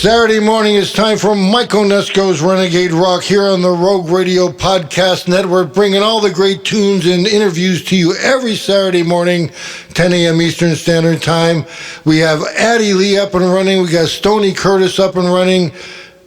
Saturday morning, it's time for Mike Onesko's Renegade Rock here on the Rogue Radio Podcast Network, bringing all the great tunes and interviews to you every Saturday morning, 10 a.m. Eastern Standard Time. We have Addie Lee up and running. We got Stoney Curtis up and running.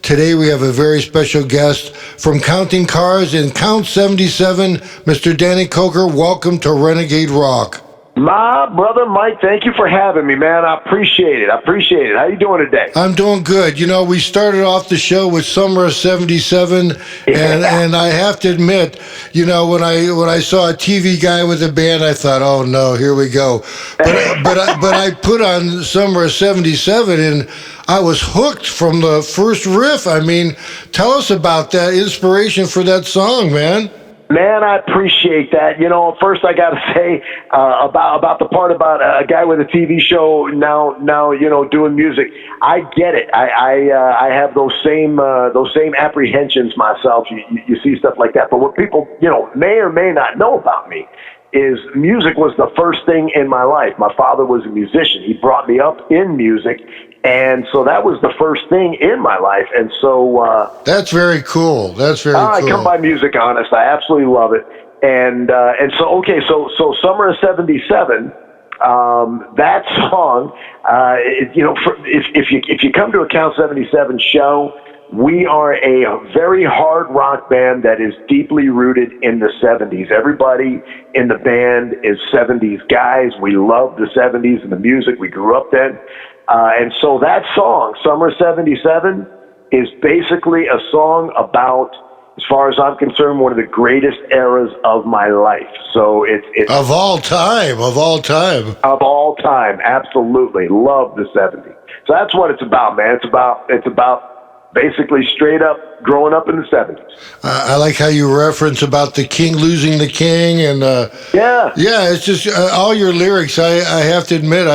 Today we have a very special guest from Counting Cars and Counts77, Mr. Danny Koker. Welcome to Renegade Rock. My brother Mike, thank you for having me, man. I appreciate it. How you doing today? I'm doing good. You know, we started off the show with Summer of '77, and I have to admit, you know, when I saw a TV guy with a band, I thought, oh no, here we go. But I put on Summer of '77, and I was hooked from the first riff. I mean, tell us about that inspiration for that song, man. Man, I appreciate that. You know, first I got to say about the part about a guy with a TV show now you know, doing music. I get it. I have those same apprehensions myself. You see stuff like that. But what people, you know, may or may not know about me is music was the first thing in my life. My father was a musician. He brought me up in music. And so that was the first thing in my life. And so that's very cool. That's very cool. I come by music honest. I absolutely love it. And so Summer of '77, that song, you know, if you come to a Count77 show, we are a very hard rock band that is deeply rooted in the 70s. Everybody in the band is 70s guys. We love the 70s and the music. We grew up then. And so that song, Summer 77, is basically a song about, as far as I'm concerned, one of the greatest eras of my life. So it's of all time, absolutely love the 70s. So that's what it's about, man. It's about basically straight up growing up in the 70s. I like how you reference about the king losing the king, and yeah, it's just all your lyrics. I have to admit,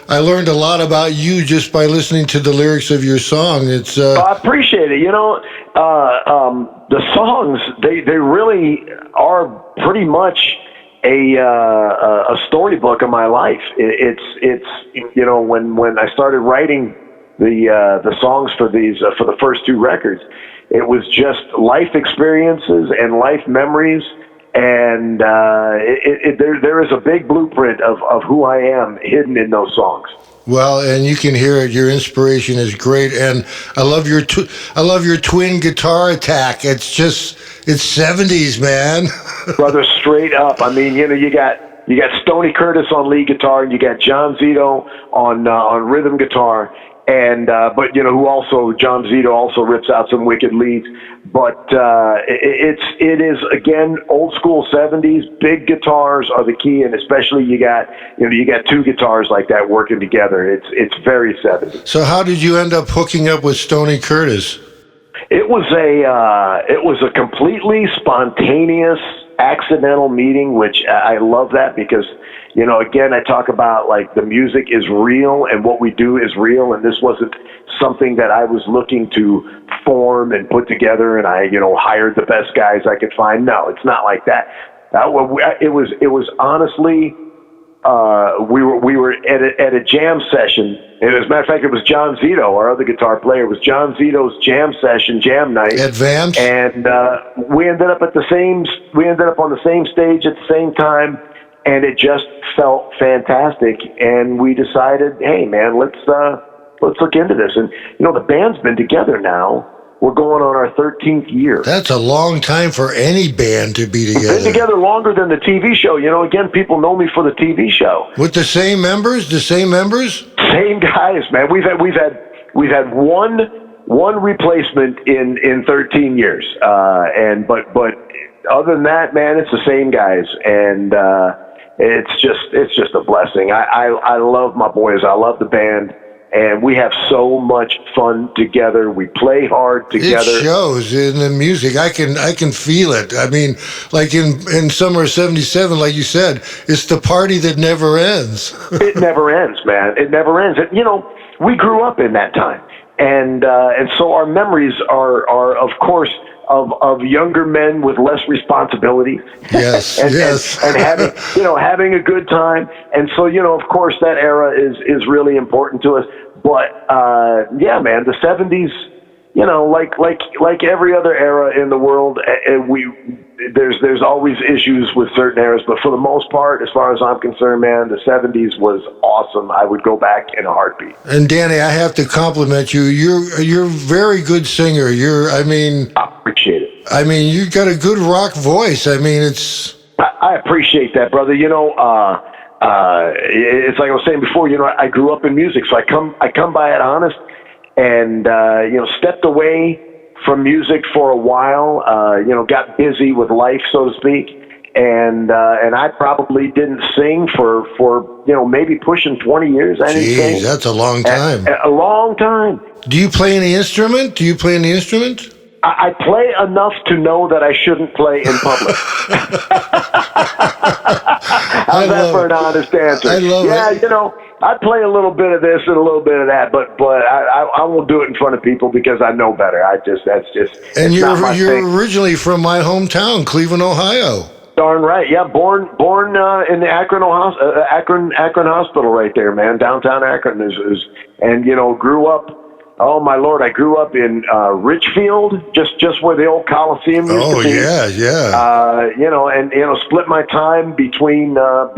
I learned a lot about you just by listening to the lyrics of your song. It's I appreciate it. You know, the songs they really are pretty much a storybook of my life. It's you know, when I started writing the songs for the first two records, it was just life experiences and life memories. And there is a big blueprint of who I am hidden in those songs. Well, and you can hear it. Your inspiration is great, and I love your twin guitar attack. It's 70s, man. Brother, straight up. I mean, you know, you got Stoney Curtis on lead guitar, and you got John Zito on rhythm guitar. And but you know, John Zito also rips out some wicked leads. But it is again old school 70s. Big guitars are the key, and especially you got two guitars like that working together. It's very 70s. So how did you end up hooking up with Stoney Curtis? It was a completely spontaneous, accidental meeting, which I love that because, you know, again, I talk about like the music is real and what we do is real, and this wasn't something that I was looking to form and put together, and I, you know, hired the best guys I could find. No, it's not like that. It was honestly, we were at a jam session. And as a matter of fact, it was John Zito, our other guitar player. It was John Zito's jam night. Advance. And we ended up on the same stage at the same time. And it just felt fantastic, and we decided, hey man, let's look into this. And you know, the band's been together now. We're going on our 13th year. That's a long time for any band to be together. We've been together longer than the TV show. You know, again, people know me for the TV show. With the same members? Same guys, man. We've had one replacement in 13 years, but other than that, man, it's the same guys, and it's just a blessing. I love my boys. I love the band, and we have so much fun together. We play hard together. It shows in the music. I can feel it. I mean, like in Summer of '77, like you said, it's the party that never ends. It never ends, man. It never ends. You know, we grew up in that time, and so our memories are of course of younger men with less responsibility. Yes, yes. And having a good time. And so, you know, of course that era is really important to us. yeah, man, the 70s, you know, like every other era in the world, there's always issues with certain eras, but for the most part, as far as I'm concerned, man, the 70s was awesome. I would go back in a heartbeat. And Danny, I have to compliment you. You're a very good singer. I appreciate it. I mean, you got a good rock voice. I mean, I appreciate that, brother. You know, it's like I was saying before, you know, I grew up in music, so I come by it honest, and you know, stepped away from music for a while, you know, got busy with life, so to speak, and I probably didn't sing for you know, maybe pushing 20 years. I didn't sing. That's a long time. A long time. Do you play any instrument? I play enough to know that I shouldn't play in public. How's that for an honest answer? I love it. Yeah, you know, I play a little bit of this and a little bit of that, but I won't do it in front of people because I know better. And you're originally from my hometown, Cleveland, Ohio. Darn right. Yeah, born in the Akron Hospital right there, man. Downtown Akron is and you know, grew up. Oh my Lord! I grew up in Richfield, just where the old Coliseum used to be. Oh yeah. You know, and you know, split my time between the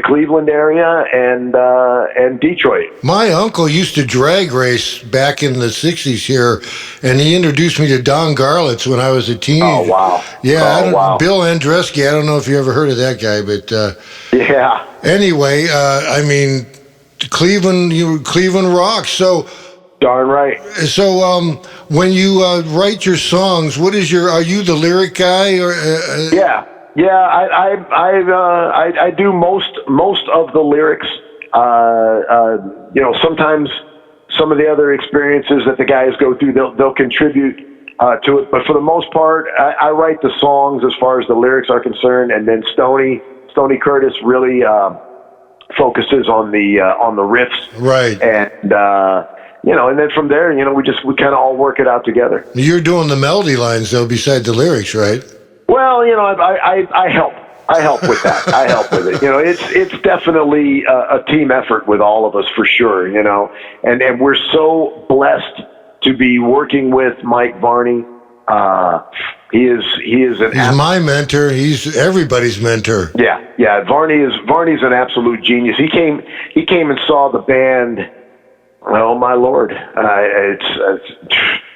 Cleveland area and Detroit. My uncle used to drag race back in the '60s here, and he introduced me to Don Garlitz when I was a teenager. Oh wow! Yeah, wow. Bill Andreski. I don't know if you ever heard of that guy, but yeah. Anyway, I mean. Cleveland rocks. So darn right. So when you write your songs, are you the lyric guy or? Yeah. I do most of the lyrics. You know, sometimes some of the other experiences that the guys go through, they'll contribute to it. But for the most part, I write the songs as far as the lyrics are concerned, and then Stoney Curtis really. Focuses on the riffs, right? And you know, and then from there, you know, we kind of all work it out together. You're doing the melody lines though, besides the lyrics, right? Well, you know, I help with that. I help with it. You know, it's definitely a team effort with all of us for sure. You know, and we're so blessed to be working with Mike Varney. He's my mentor. He's everybody's mentor. Yeah. Varney's an absolute genius. He came and saw the band. Oh my Lord! It's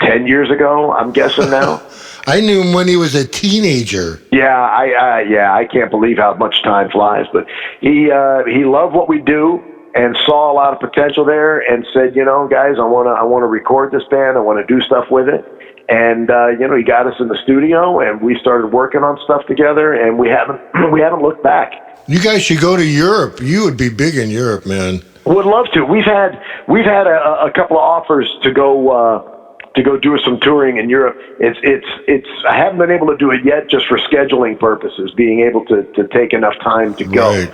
10 years ago. I'm guessing now. I knew him when he was a teenager. Yeah, I can't believe how much time flies. But he loved what we do and saw a lot of potential there, and said, you know, guys, I want to record this band. I want to do stuff with it. And you know, he got us in the studio, and we started working on stuff together, and we haven't looked back. You guys should go to Europe. You would be big in Europe, man. Would love to. We've had a couple of offers to go do some touring in Europe. It's I haven't been able to do it yet, just for scheduling purposes, being able to take enough time to go. Right.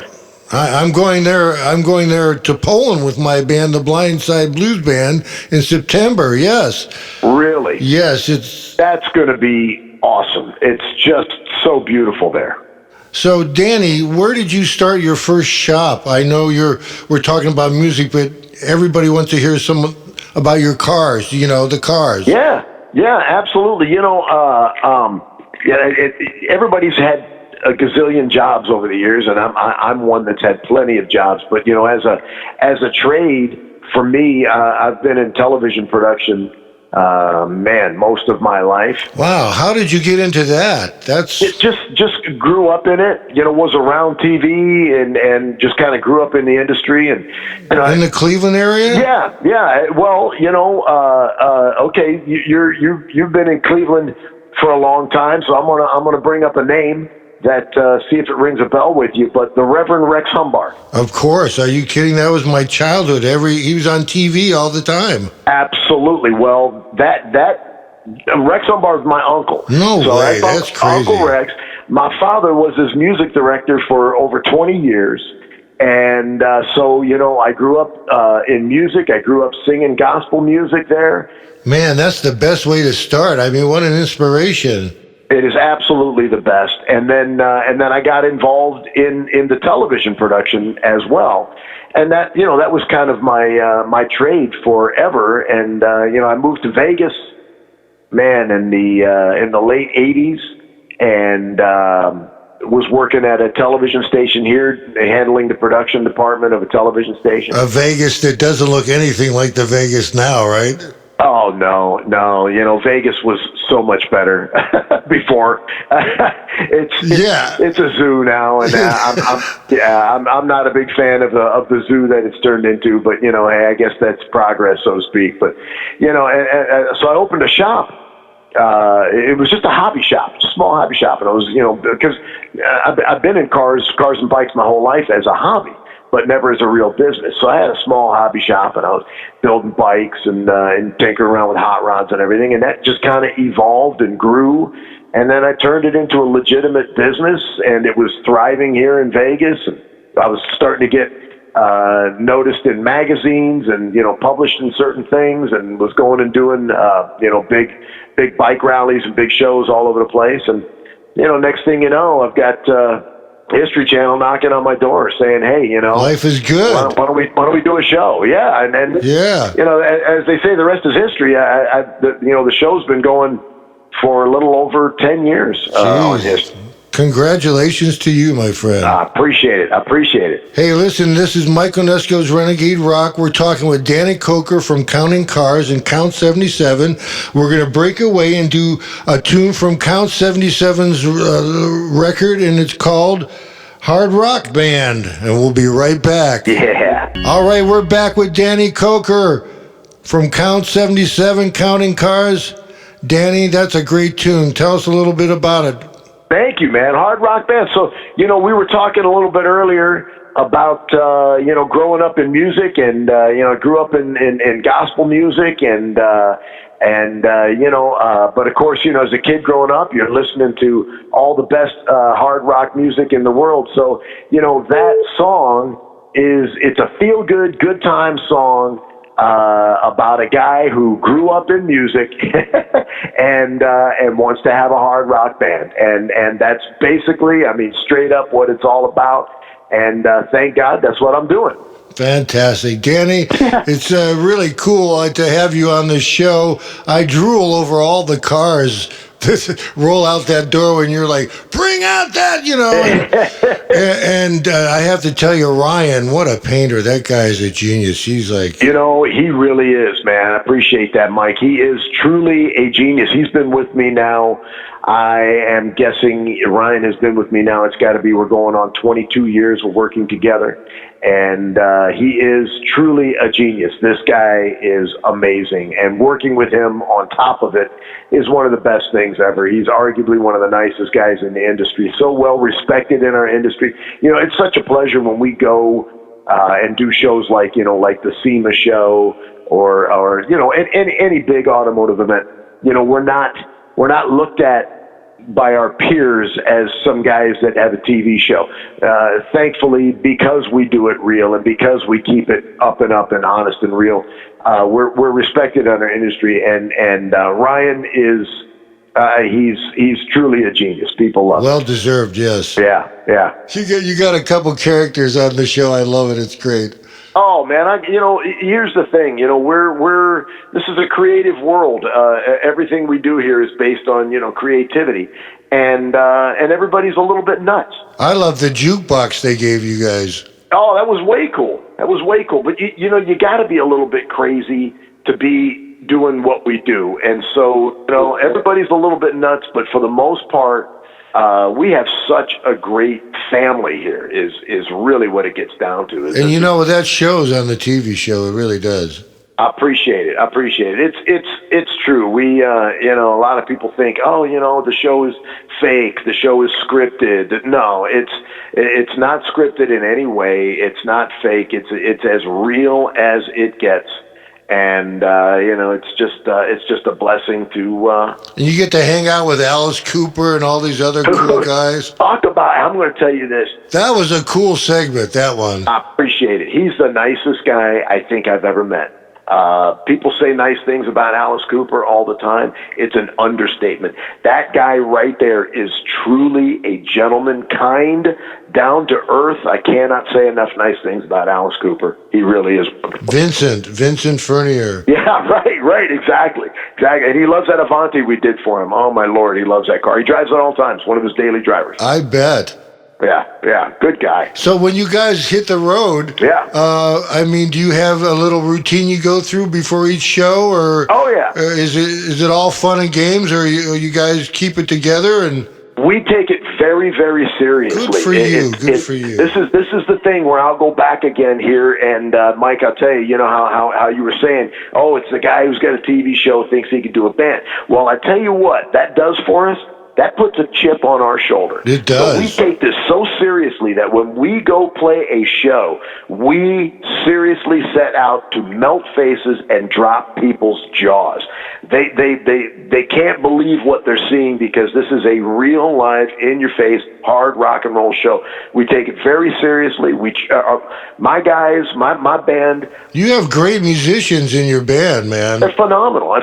I'm going there. To Poland with my band, the Blindside Blues Band, in September. Yes. Really? Yes. That's going to be awesome. It's just so beautiful there. So, Danny, where did you start your first shop? I know we're talking about music, but everybody wants to hear some about your cars. You know, the cars. Yeah, absolutely. You know, everybody's had a gazillion jobs over the years, and I'm one that's had plenty of jobs. But you know, as a trade, for me, I've been in television production, most of my life. Wow, how did you get into that? It just grew up in it. You know, was around TV and just kind of grew up in the industry, and you know, in the Cleveland area. Yeah. Well, you know, okay, you've been in Cleveland for a long time, so I'm gonna bring up a name that see if it rings a bell with you, but the Reverend Rex Humbard. Of course. Are you kidding? That was my childhood. He was on TV all the time. Absolutely. Well, that Rex Humbard's my uncle. No way. That's crazy. Uncle Rex. My father was his music director for over 20 years. And so, you know, I grew up in music. I grew up singing gospel music there. Man, that's the best way to start. I mean, what an inspiration. It is absolutely the best. And then I got involved in the television production as well. and that that was kind of my trade forever. And I moved to Vegas, man, in the late '80s, and was working at a television station here, handling the production department of a television station. A Vegas that doesn't look anything like the Vegas now, right? Oh, no. Vegas was so much better before. It's a zoo now, and I'm not a big fan of the zoo that it's turned into. But hey, I guess that's progress, so to speak. But so I opened a shop. It was just a hobby shop, a small hobby shop, and I was because I've been in cars and bikes my whole life as a hobby, but never as a real business. So I had a small hobby shop, and I was building bikes and tinkering around with hot rods and everything, and that just kind of evolved and grew. And then I turned it into a legitimate business, and it was thriving here in Vegas. And I was starting to get noticed in magazines and published in certain things, and was going and doing big bike rallies and big shows all over the place. And next thing you know, I've got History Channel knocking on my door saying, "Hey, life is good. Why don't we do a show?" Yeah, and yeah, as they say, the rest is history. The show's been going for a little over 10 years on History. Congratulations to you, my friend. I appreciate it. Hey, listen, this is Mike Onesko's Renegade Rock. We're talking with Danny Koker from Counting Cars and Counts77. We're going to break away and do a tune from Counts77's record, and it's called Hard Rock Band. And we'll be right back. Yeah. All right, we're back with Danny Koker from Counts77, Counting Cars. Danny, that's a great tune. Tell us a little bit about it. Thank you, man. Hard rock band. So, we were talking a little bit earlier about, growing up in music, and, grew up in gospel music, but of course, as a kid growing up, you're listening to all the best hard rock music in the world. So, that song it's a feel-good, good time song about a guy who grew up in music and wants to have a hard rock band, and that's basically, straight up what it's all about. And thank God that's what I'm doing. Fantastic. Danny, it's really cool to have you on this show. I drool over all the cars roll out that door when you're like, bring out that, and I have to tell you, Ryan, what a painter. That guy is a genius. He's like... he really is, man. I appreciate that, Mike. He is truly a genius. He's been with me now. I am guessing Ryan has been with me now. It's got to be, we're going on 22 years. We're working together. And he is truly a genius. This guy is amazing. And working with him on top of it is one of the best things ever. He's arguably one of the nicest guys in the industry. So well respected in our industry. It's such a pleasure when we go and do shows like the SEMA show or any big automotive event. We're not looked at by our peers as some guys that have a TV show. Thankfully, because we do it real and because we keep it up and honest and real, we're respected in our industry. And Ryan is he's truly a genius. People love him. Well deserved, yes. Yeah. You got a couple characters on the show. I love it. It's great. Oh man, here's the thing. This is a creative world. Everything we do here is based on creativity, and everybody's a little bit nuts. I love the jukebox they gave you guys. Oh, that was way cool. But you got to be a little bit crazy to be doing what we do, and so everybody's a little bit nuts. But for the most part, we have such a great family here is really what it gets down to. And that shows on the TV show. It really does. I appreciate it. It's true. We, a lot of people think, the show is fake. The show is scripted. No, it's not scripted in any way. It's not fake. It's as real as it gets. And it's just a blessing to. And you get to hang out with Alice Cooper and all these other cool guys. Talk about. I'm going to tell you this. That was a cool segment. That one. I appreciate it. He's the nicest guy I think I've ever met. People say nice things about Alice Cooper all the time. It's an understatement. That guy right there is truly a gentleman, kind, down to earth. I cannot say enough nice things about Alice Cooper. He really is wonderful. Vincent Furnier. Yeah, right, exactly. And he loves that Avanti we did for him. Oh my Lord, he loves that car. He drives it all the time. It's one of his daily drivers. I bet. Yeah, good guy. So when you guys hit the road, I mean, do you have a little routine you go through before each show, or is it all fun and games, or you guys keep it together? And we take it very, very seriously. Good for you. Good for you. This is the thing where I'll go back again here, and Mike, I'll tell you, you know how you were saying, oh, it's the guy who's got a TV show thinks he can do a band. Well, I tell you what, that does for us. That puts a chip on our shoulder. It does. So we take this so seriously that when we go play a show, we seriously set out to melt faces and drop people's jaws. They can't believe what they're seeing because this is a real live, in-your-face, hard rock and roll show. We take it very seriously. My guys, my band. You have great musicians in your band, man. They're phenomenal.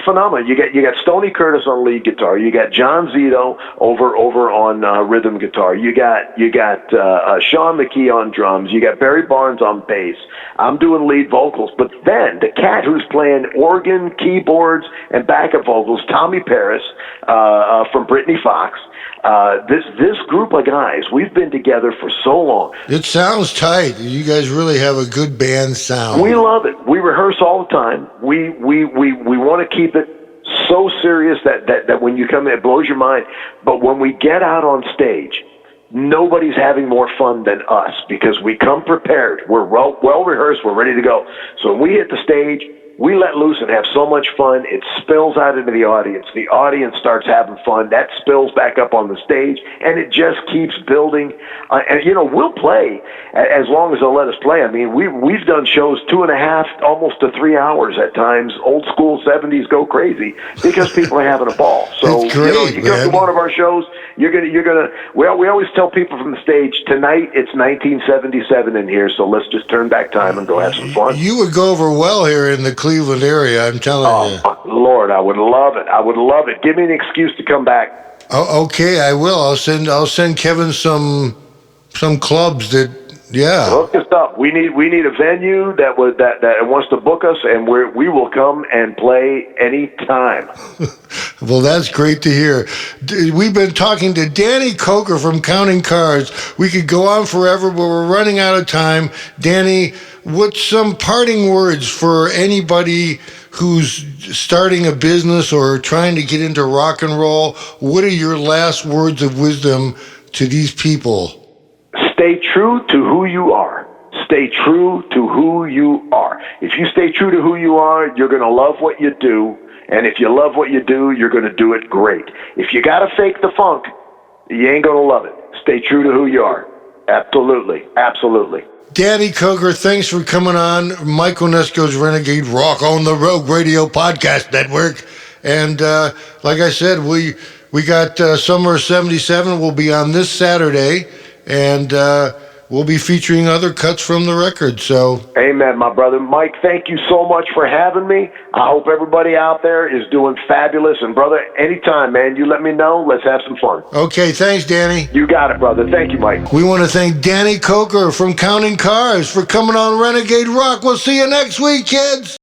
You got Stoney Curtis on lead guitar. You got John Zito over on rhythm guitar. You got Sean McKee on drums. You got Barry Barnes on bass. I'm doing lead vocals. But then the cat who's playing organ, keyboards, and backup vocals, Tommy Paris from Brittany Fox. This group of guys, we've been together for so long. It sounds tight. You guys really have a good band sound. We love it. We rehearse all the time. We want to keep it so serious that when you come in, it blows your mind. But when we get out on stage, nobody's having more fun than us because we come prepared. We're well rehearsed. We're ready to go. So when we hit the stage, we let loose and have so much fun, it spills out into the audience. The audience starts having fun. That spills back up on the stage, and it just keeps building. And, we'll play as long as they'll let us play. I mean, we've done shows 2.5, almost to 3 hours at times. Old school 70s go crazy because people are having a ball. So, that's great, you come to one of our shows, you're gonna. Well, we always tell people from the stage, tonight it's 1977 in here, so let's just turn back time and go have some fun. You would go over well here in the Cleveland area, I'm telling you. Oh, Lord, I would love it. Give me an excuse to come back. Oh, okay, I will. I'll send Kevin some clubs that. Yeah. Hook us up. We need a venue that wants to book us, and we will come and play anytime. Well, that's great to hear. We've been talking to Danny Koker from Counting Cards. We could go on forever, but we're running out of time. Danny, what's some parting words for anybody who's starting a business or trying to get into rock and roll? What are your last words of wisdom to these people? Stay true to who you are. Stay true to who you are. If you stay true to who you are, you're going to love what you do. And if you love what you do, you're going to do it great. If you got to fake the funk, you ain't going to love it. Stay true to who you are. Absolutely. Absolutely. Danny Koker, thanks for coming on Mike Onesko's Renegade Rock on the Rogue Radio Podcast Network. And like I said, we got Summer 77 will be on this Saturday. And we'll be featuring other cuts from the record. So, amen, my brother. Mike, thank you so much for having me. I hope everybody out there is doing fabulous. And, brother, anytime, man, you let me know. Let's have some fun. Okay, thanks, Danny. You got it, brother. Thank you, Mike. We want to thank Danny Koker from Counting Cars for coming on Renegade Rock. We'll see you next week, kids.